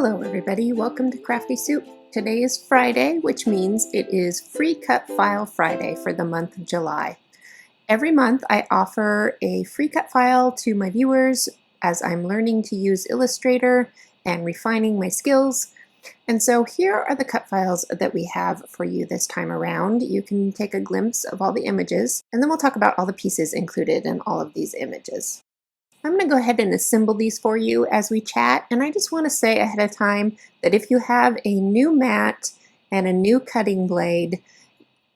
Hello everybody, welcome to Crafty Soup. Today is Friday, which means it is Free Cut File Friday for the month of July. Every month I offer a free cut file to my viewers as I'm learning to use Illustrator and refining my skills. And so here are the cut files that we have for you this time around. You can take a glimpse of all the images, and then we'll talk about all the pieces included in all of these images. I'm going to go ahead and assemble these for you as we chat, and I just want to say ahead of time that if you have a new mat and a new cutting blade,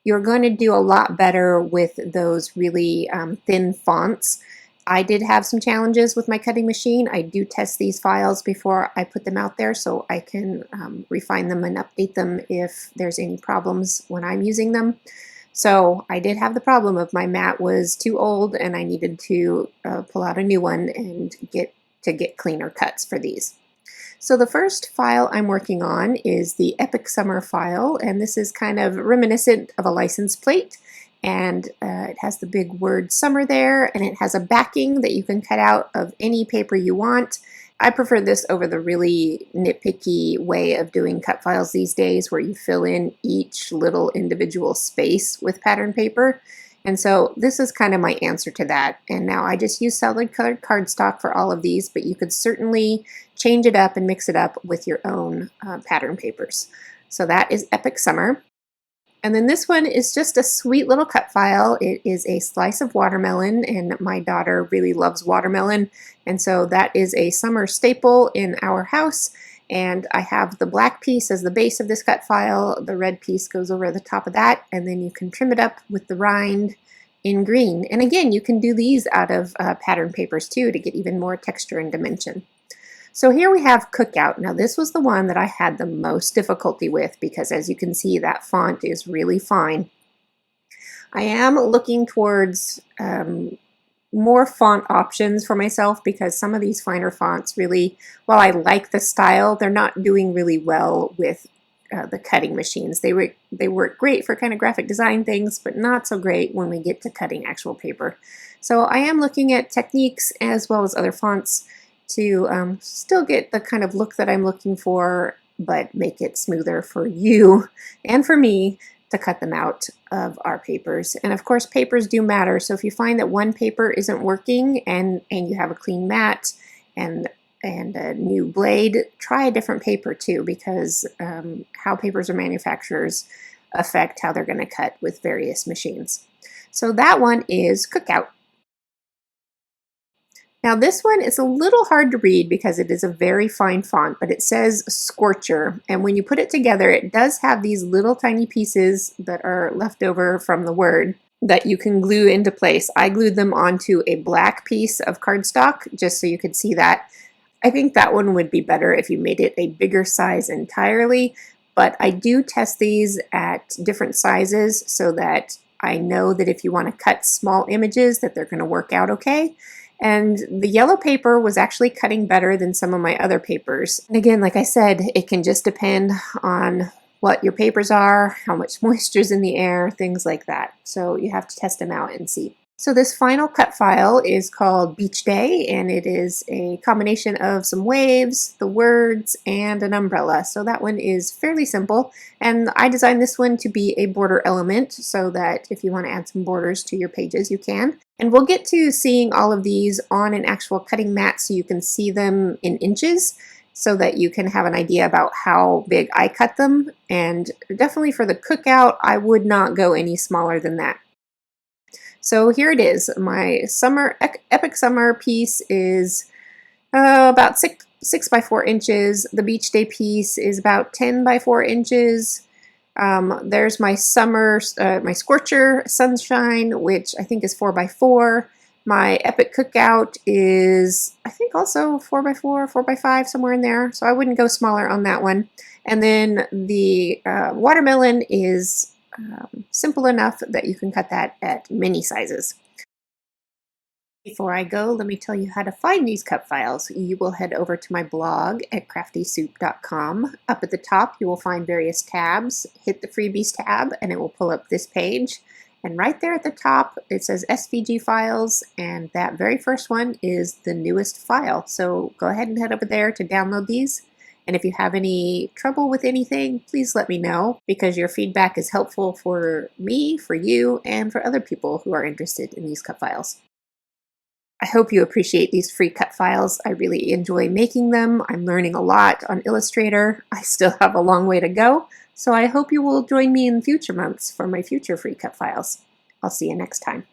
you're going to do a lot better with those really thin fonts. I did have some challenges with my cutting machine. I do test these files before I put them out there so I can refine them and update them if there's any problems when I'm using them. So I did have the problem of my mat was too old and I needed to pull out a new one and get cleaner cuts for these. So the first file I'm working on is the Epic Summer file, and this is kind of reminiscent of a license plate, and it has the big word summer there, and it has a backing that you can cut out of any paper you want. I prefer this over the really nitpicky way of doing cut files these days where you fill in each little individual space with pattern paper. And so this is kind of my answer to that. And now I just use solid colored cardstock for all of these, but you could certainly change it up and mix it up with your own pattern papers. So that is Epic Summer. And then this one is just a sweet little cut file. It is a slice of watermelon, and my daughter really loves watermelon. And so that is a summer staple in our house. And I have the black piece as the base of this cut file. The red piece goes over the top of that, and then you can trim it up with the rind in green. And again, you can do these out of pattern papers too to get even more texture and dimension. So here we have Cookout. Now this was the one that I had the most difficulty with because as you can see that font is really fine. I am looking towards more font options for myself because some of these finer fonts really, while I like the style, they're not doing really well with the cutting machines. They work great for kind of graphic design things, but not so great when we get to cutting actual paper. So I am looking at techniques as well as other fonts to still get the kind of look that I'm looking for, but make it smoother for you and for me to cut them out of our papers. And of course, papers do matter. So if you find that one paper isn't working and you have a clean mat and a new blade, try a different paper too, because how papers are manufactured affect how they're going to cut with various machines. So that one is Cookout. Now this one is a little hard to read because it is a very fine font, but it says Scorcher, and when you put it together it does have these little tiny pieces that are left over from the word that you can glue into place. I glued them onto a black piece of cardstock just so you could see that. I think that one would be better if you made it a bigger size entirely, but I do test these at different sizes so that I know that if you want to cut small images that they're going to work out okay. And the yellow paper was actually cutting better than some of my other papers. And again, like I said, it can just depend on what your papers are, how much moisture is in the air, things like that. So you have to test them out and see. So this final cut file is called Beach Day, and it is a combination of some waves, the words, and an umbrella. So that one is fairly simple, and I designed this one to be a border element so that if you want to add some borders to your pages, you can. And we'll get to seeing all of these on an actual cutting mat so you can see them in inches so that you can have an idea about how big I cut them. And definitely for the Cookout, I would not go any smaller than that. So here it is. My Epic Summer piece is about 6 by 4 inches. The Beach Day piece is about 10 by 4 inches. There's my my Scorcher Sunshine, which I think is 4 by 4. My Epic Cookout is, I think, also 4 by 4, 4 by 5, somewhere in there. So I wouldn't go smaller on that one. And then the watermelon is simple enough that you can cut that at mini sizes. Before I go, let me tell you how to find these cut files. You will head over to my blog at craftysoup.com. Up at the top, you will find various tabs. Hit the freebies tab and it will pull up this page. And right there at the top, it says SVG files, and that very first one is the newest file. So go ahead and head over there to download these. And if you have any trouble with anything, please let me know, because your feedback is helpful for me, for you, and for other people who are interested in these cut files. I hope you appreciate these free cut files. I really enjoy making them. I'm learning a lot on Illustrator. I still have a long way to go, so I hope you will join me in future months for my future free cut files. I'll see you next time.